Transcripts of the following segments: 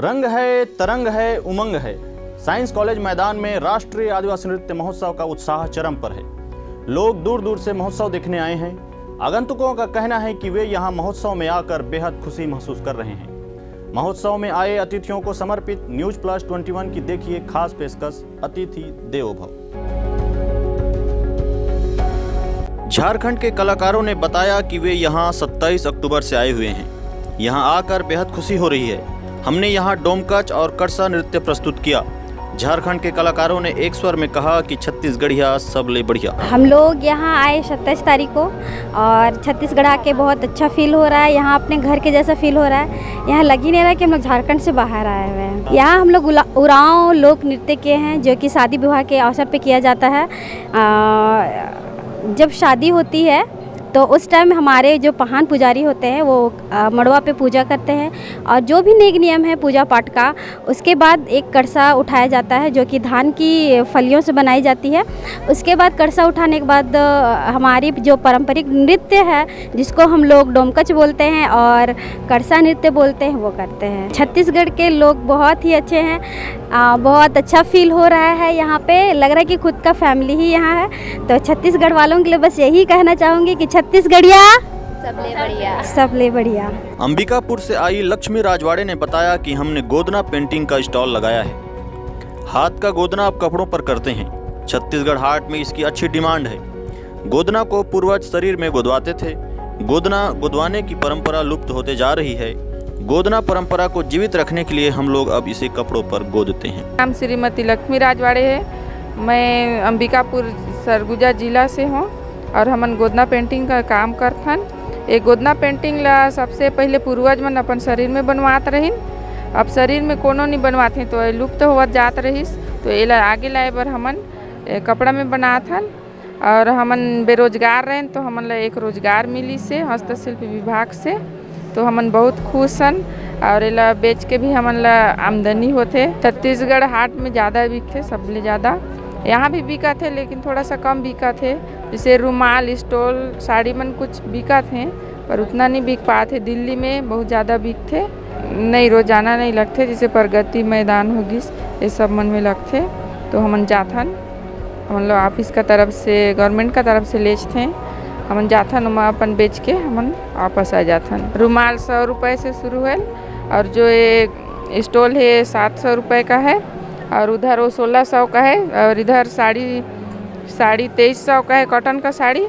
रंग है, तरंग है, उमंग है। साइंस कॉलेज मैदान में राष्ट्रीय आदिवासी नृत्य महोत्सव का उत्साह चरम पर है। लोग दूर दूर से महोत्सव देखने आए हैं। आगंतुकों का कहना है कि वे यहाँ महोत्सव में आकर बेहद खुशी महसूस कर रहे हैं। महोत्सव में आए अतिथियों को समर्पित News+21 की देखिए खास पेशकश अतिथि देवो भव। झारखंड के कलाकारों ने बताया कि वे यहाँ 27 अक्टूबर से आए हुए हैं। यहाँ आकर बेहद खुशी हो रही है। हमने यहाँ डोमकच और कड़सा नृत्य प्रस्तुत किया। झारखंड के कलाकारों ने एक स्वर में कहा कि छत्तीसगढ़िया सबले बढ़िया। हम लोग यहाँ आए 27 तारीख को और छत्तीसगढ़ आके बहुत अच्छा फील हो रहा है। यहाँ अपने घर के जैसा फील हो रहा है। यहाँ लग ही नहीं रहा कि हम लोग झारखंड से बाहर आए हुए हैं। यहाँ हम लोग उरांव लोक नृत्य किए हैं जो कि शादी विवाह के अवसर पे किया जाता है। जब शादी होती है तो उस टाइम हमारे जो पहान पुजारी होते हैं वो मड़वा पे पूजा करते हैं और जो भी नेक नियम है पूजा पाठ का, उसके बाद एक कड़सा उठाया जाता है जो कि धान की फलियों से बनाई जाती है। उसके बाद कड़सा उठाने के बाद हमारी जो पारंपरिक नृत्य है जिसको हम लोग डोमकच बोलते हैं और कड़सा नृत्य बोलते हैं वो करते हैं। छत्तीसगढ़ के लोग बहुत ही अच्छे हैं। बहुत अच्छा फील हो रहा है। यहाँ पे लग रहा है कि खुद का फैमिली ही यहाँ है। तो छत्तीसगढ़ वालों के लिए बस यही कहना चाहूँगी कि छत्तीसगढ़िया सबले बढ़िया, सबले बढ़िया। अंबिकापुर से आई लक्ष्मी राजवाड़े ने बताया कि हमने गोदना पेंटिंग का स्टॉल लगाया है। हाथ का गोदना अब कपड़ों पर करते हैं। छत्तीसगढ़ हाट में इसकी अच्छी डिमांड है। गोदना को पूर्वज शरीर में गोदवाते थे। गोदना गोदवाने की परंपरा लुप्त होते जा रही है। गोदना परंपरा को जीवित रखने के लिए हम लोग अब इसे कपड़ों पर गोदते हैं। नाम श्रीमती लक्ष्मी राजवाड़े है। मैं अंबिकापुर सरगुजा जिला से हूँ और हमन गोदना पेंटिंग का काम करथन। ये गोदना पेंटिंग ला सबसे पहले पूर्वज मन अपन शरीर में बनवात रहिन। अब शरीर में कोनो नहीं बनवाते तो लुप्त होवत जात रहिस। तो एला आगे लाए बर हमन कपड़ा में बनाथन और हमन बेरोजगार रहें तो हमन ला एक रोजगार मिली से हस्तशिल्प विभाग से। तो हमन बहुत खुश हन और एला बेच के भी हमन ला आमदनी होते। छत्तीसगढ़ हाट में ज़्यादा बिकते, सबले ज़्यादा यहाँ भी बिका थे लेकिन थोड़ा सा कम बिका थे। जैसे रुमाल, स्टोल, साड़ी मन कुछ बिका थे पर उतना नहीं बिक पाते। दिल्ली में बहुत ज़्यादा बिकते, नहीं रोजाना नहीं लगते। जैसे प्रगति मैदान हो गिस ये सब मन में लगते। तो हमन जाथन, हम लोग ऑफिस का तरफ से गवर्नमेंट का तरफ से लेते। हमन जाथन उमा अपन बेच के हमन वापस आ जाथन। रुमाल 100 रुपये से शुरू है और जो ये स्टोल है 700 रुपये का है और उधर वो 1600 का है और इधर साड़ी 2300 का है कॉटन का साड़ी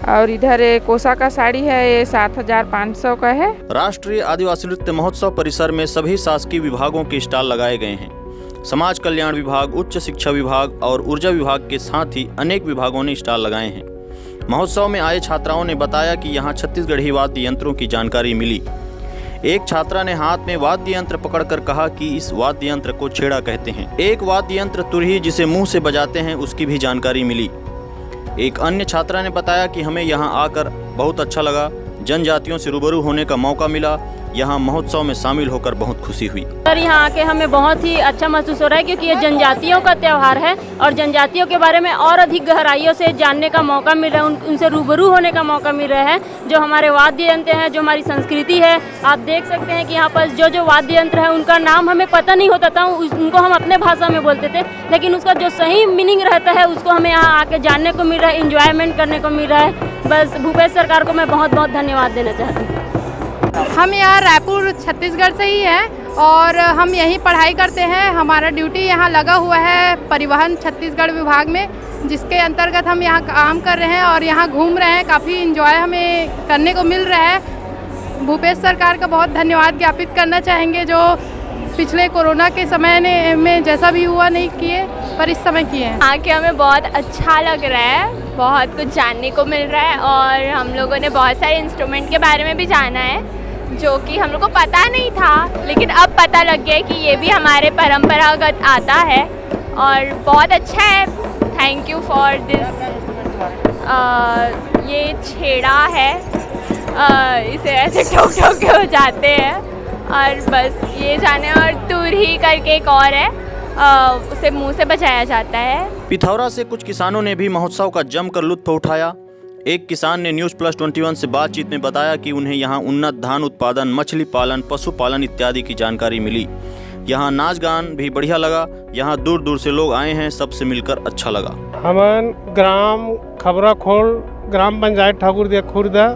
और इधर कोसा का साड़ी है ये 7500 का है। राष्ट्रीय आदिवासी नृत्य महोत्सव परिसर में सभी शासकीय विभागों के स्टॉल लगाए गए हैं। समाज कल्याण विभाग, उच्च शिक्षा विभाग और ऊर्जा विभाग के साथ ही अनेक विभागों ने स्टॉल लगाए हैं। महोत्सव में आए छात्राओं ने बताया कि यहाँ छत्तीसगढ़ी वाद्य यंत्रों की जानकारी मिली। एक छात्रा ने हाथ में वाद्य यंत्र पकड़कर कहा कि इस वाद्य यंत्र को छेड़ा कहते हैं। एक वाद्य यंत्र तुरही जिसे मुंह से बजाते हैं उसकी भी जानकारी मिली। एक अन्य छात्रा ने बताया कि हमें यहाँ आकर बहुत अच्छा लगा। जनजातियों से रूबरू होने का मौका मिला। यहाँ महोत्सव में शामिल होकर बहुत खुशी हुई। सर यहाँ आके हमें बहुत ही अच्छा महसूस हो रहा है क्योंकि ये जनजातियों का त्यौहार है और जनजातियों के बारे में और अधिक गहराइयों से जानने का मौका मिल रहा है। उनसे रूबरू होने का मौका मिल रहा है। जो हमारे वाद्य यंत्र हैं, जो हमारी संस्कृति है, आप देख सकते हैं कि यहाँ पर जो वाद्य यंत्र है उनका नाम हमें पता नहीं होता था। उनको हम अपने भाषा में बोलते थे लेकिन उसका जो सही मीनिंग रहता है उसको हमें यहाँ आके जानने को मिल रहा है, इंजॉयमेंट करने को मिल रहा है। बस भूपेश सरकार को मैं बहुत बहुत धन्यवाद देना चाहती हूँ। हम यहाँ रायपुर छत्तीसगढ़ से ही हैं और हम यहीं पढ़ाई करते हैं। हमारा ड्यूटी यहाँ लगा हुआ है परिवहन छत्तीसगढ़ विभाग में, जिसके अंतर्गत हम यहाँ काम कर रहे हैं और यहाँ घूम रहे हैं। काफ़ी एंजॉय हमें करने को मिल रहा है। भूपेश सरकार का बहुत धन्यवाद ज्ञापित करना चाहेंगे जो पिछले कोरोना के समय में जैसा भी हुआ नहीं किए पर इस समय किए हैं। आके हमें बहुत अच्छा लग रहा है, बहुत कुछ जानने को मिल रहा है और हम लोगों ने बहुत सारे इंस्ट्रूमेंट के बारे में भी जाना है जो कि हम लोग को पता नहीं था लेकिन अब पता लग गया कि ये भी हमारे परंपरागत आता है और बहुत अच्छा है। Thank you for this. ये छेड़ा है, इसे ऐसे ठोक ठोक के हो जाते हैं और बस ये जाने। और तुरही करके एक और है, उसे मुंह से बजाया जाता है। पिथौरा से कुछ किसानों ने भी महोत्सव का जमकर लुत्फ उठाया। एक किसान ने News+21 से बातचीत में बताया कि उन्हें यहाँ उन्नत धान उत्पादन, मछली पालन, पशुपालन इत्यादि की जानकारी मिली। यहाँ नाच गान भी बढ़िया लगा। यहाँ दूर दूर से लोग आए हैं, सबसे मिलकर अच्छा लगा। हमन ग्राम खबराखोल, ग्राम पंचायत ठाकुरदिया खुर्दा,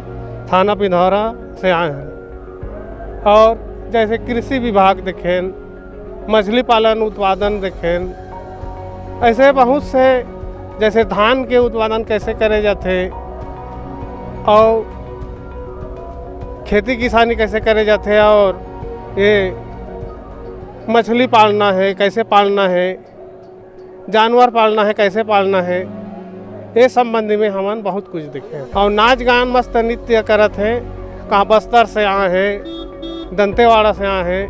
थाना पिंधौरा से आए हैं। और जैसे कृषि विभाग देखें, मछली पालन उत्पादन देखें, ऐसे बहुत से, जैसे धान के उत्पादन कैसे करे जाते और खेती किसानी कैसे करे जाते, और ये मछली पालना है कैसे पालना है, जानवर पालना है कैसे पालना है, ये संबंधी में हमन बहुत कुछ देखे। और नाच गान मस्त नृत्य करत हैं। कहाँ बस्तर से आए हैं, दंतेवाड़ा से आए हैं,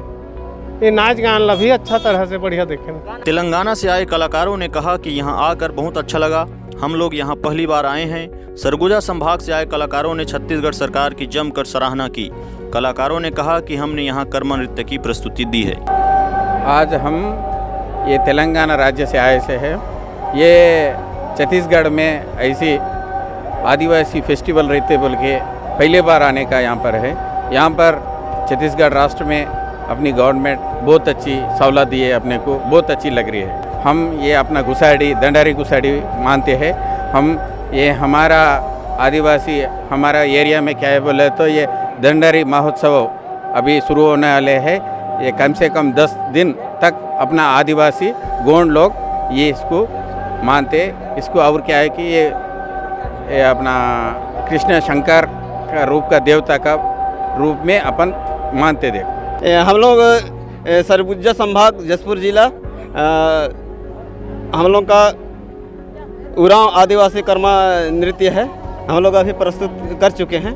ये नाच गान ला भी अच्छा तरह से बढ़िया देखें। तेलंगाना से आए कलाकारों ने कहा कि यहाँ आकर बहुत अच्छा लगा, हम लोग यहाँ पहली बार आए हैं। सरगुजा संभाग से आए कलाकारों ने छत्तीसगढ़ सरकार की जमकर सराहना की। कलाकारों ने कहा कि हमने यहाँ कर्म नृत्य की प्रस्तुति दी है। आज हम ये तेलंगाना राज्य से आए से हैं। ये छत्तीसगढ़ में ऐसी आदिवासी फेस्टिवल रहते बोल के पहले बार आने का यहाँ पर है। यहाँ पर छत्तीसगढ़ राष्ट्र में अपनी गवर्नमेंट बहुत अच्छी सहूलत दी है, अपने को बहुत अच्छी लग रही है। हम ये अपना गुसाड़ी, दंडारी गुसाड़ी मानते हैं। हम ये हमारा आदिवासी हमारा एरिया में क्या है बोले तो ये दंडारी महोत्सव अभी शुरू होने वाले हैं। ये कम से कम 10 दिन तक अपना आदिवासी गोंड लोग ये इसको मानते। इसको और क्या है कि ये अपना कृष्ण शंकर का रूप का देवता का रूप में अपन मानते देख। हम लोग सरगुजा संभाग जसपुर जिला, हम लोग का उरांव आदिवासी कर्मा नृत्य है। हम लोग अभी प्रस्तुत कर चुके हैं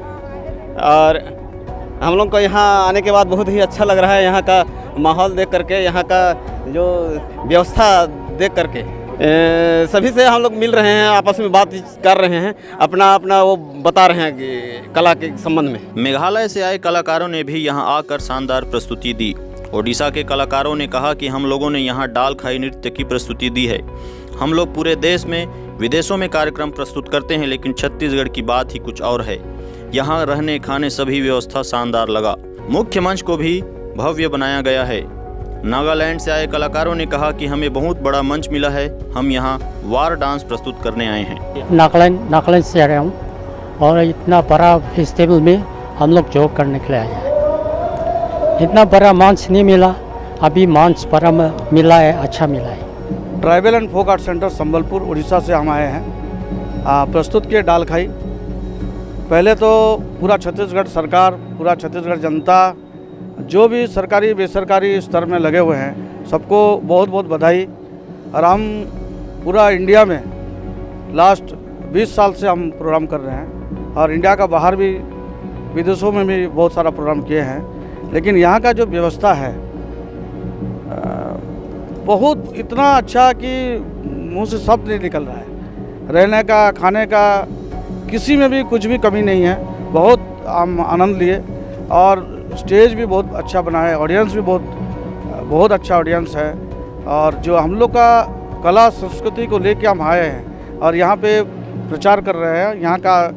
और हम लोग को यहाँ आने के बाद बहुत ही अच्छा लग रहा है। यहाँ का माहौल देख करके, यहाँ का जो व्यवस्था देख करके, सभी से हम लोग मिल रहे हैं, आपस में बात कर रहे हैं, अपना अपना वो बता रहे हैं कि कला के संबंध में। मेघालय से आए कलाकारों ने भी यहाँ आकर शानदार प्रस्तुति दी। ओडिशा के कलाकारों ने कहा कि हम लोगों ने यहाँ डाल खाई नृत्य की प्रस्तुति दी है। हम लोग पूरे देश में, विदेशों में कार्यक्रम प्रस्तुत करते हैं, लेकिन छत्तीसगढ़ की बात ही कुछ और है। यहाँ रहने खाने सभी व्यवस्था शानदार लगा। मुख्य मंच को भी भव्य बनाया गया है। नागालैंड से आए कलाकारों ने कहा कि हमें बहुत बड़ा मंच मिला है, हम यहाँ वार डांस प्रस्तुत करने आए हैं। नागालैंड से आ रहा हूँ और इतना बड़ा फेस्टिवल में हम लोग जॉब करने के लिए आए हैं। इतना बड़ा मंच नहीं मिला, अभी मंच बड़ा मिला है, अच्छा मिला है। Tribal and folk art centre Sambalpur Orissa से हम आए हैं। प्रस्तुत किए डाल खाई। पहले तो पूरा छत्तीसगढ़ सरकार, पूरा छत्तीसगढ़ जनता, जो भी सरकारी बेसरकारी स्तर में लगे हुए हैं, सबको बहुत बहुत बधाई। और हम पूरा इंडिया में लास्ट 20 साल से हम प्रोग्राम कर रहे हैं और इंडिया का बाहर भी, विदेशों में भी बहुत सारा प्रोग्राम किए हैं। लेकिन यहाँ का जो व्यवस्था है बहुत इतना अच्छा कि मुंह से शब्द नहीं निकल रहा है। रहने का, खाने का, किसी में भी कुछ भी कमी नहीं है। बहुत हम आनंद लिए और स्टेज भी बहुत अच्छा बना है, ऑडियंस भी बहुत अच्छा ऑडियंस है। और जो हम लोग का कला संस्कृति को लेके हम आए हैं और यहाँ पे प्रचार कर रहे हैं, यहाँ का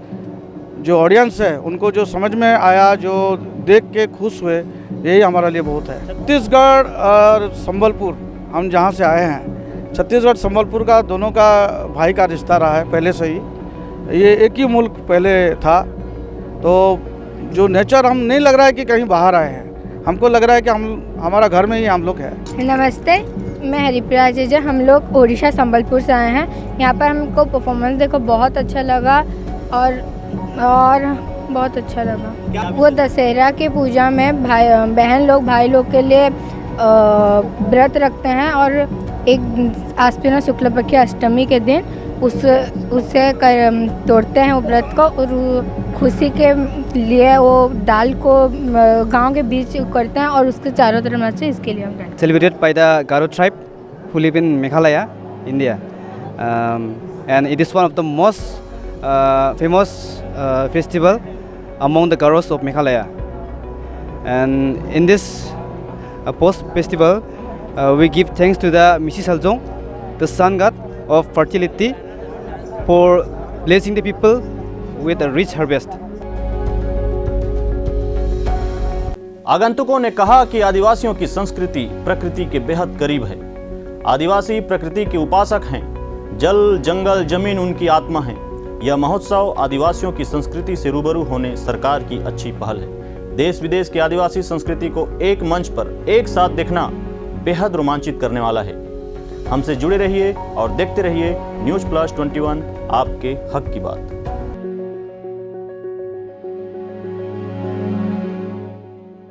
जो ऑडियंस है उनको जो समझ में आया, जो देख के खुश हुए, यही हमारे लिए बहुत है। छत्तीसगढ़ और संबलपुर हम जहाँ से आए हैं, छत्तीसगढ़ संबलपुर का दोनों का भाई का रिश्ता रहा है पहले से ही। ये एक ही मुल्क पहले था, तो जो नेचर हम नहीं लग रहा है कि कहीं बाहर आए हैं, हमको लग रहा है कि हमारा घर में ही हम लोग हैं। नमस्ते, मैं हरिप्रिया जेजा। हम लोग ओडिशा संबलपुर से आए हैं। यहाँ पर हमको परफॉर्मेंस देखो बहुत अच्छा लगा और बहुत अच्छा लगा। वो दशहरा के पूजा में बहन लोग भाई लोग के लिए व्रत रखते हैं और एक आश्विन शुक्ल पक्ष की अष्टमी के दिन उससे तोड़ते हैं वो व्रत को और खुशी के लिए वो डाल को गांव के बीच करते हैं और उसके चारों तरफ नाचते हैं। इसके लिए हम celebrated by the Garo tribe who live in Meghalaya, India, and it is one of the most famous festival among the Garos of Meghalaya. And in this post festival, we give thanks to the Misi Saljong, the sun god of fertility, for blessing the people with a rich harvest. आगंतुकों ने कहा कि आदिवासियों की संस्कृति प्रकृति के बेहद करीब है। आदिवासी प्रकृति के उपासक हैं। जल, जंगल, जमीन उनकी आत्मा है। यह महोत्सव आदिवासियों की संस्कृति से रूबरू होने सरकार की अच्छी पहल है। देश विदेश की आदिवासी संस्कृति को एक मंच पर एक साथ देखना बेहद रोमांचित करने वाला है। हमसे जुड़े रहिए और देखते रहिए न्यूज़ प्लस 21, आपके हक की बात।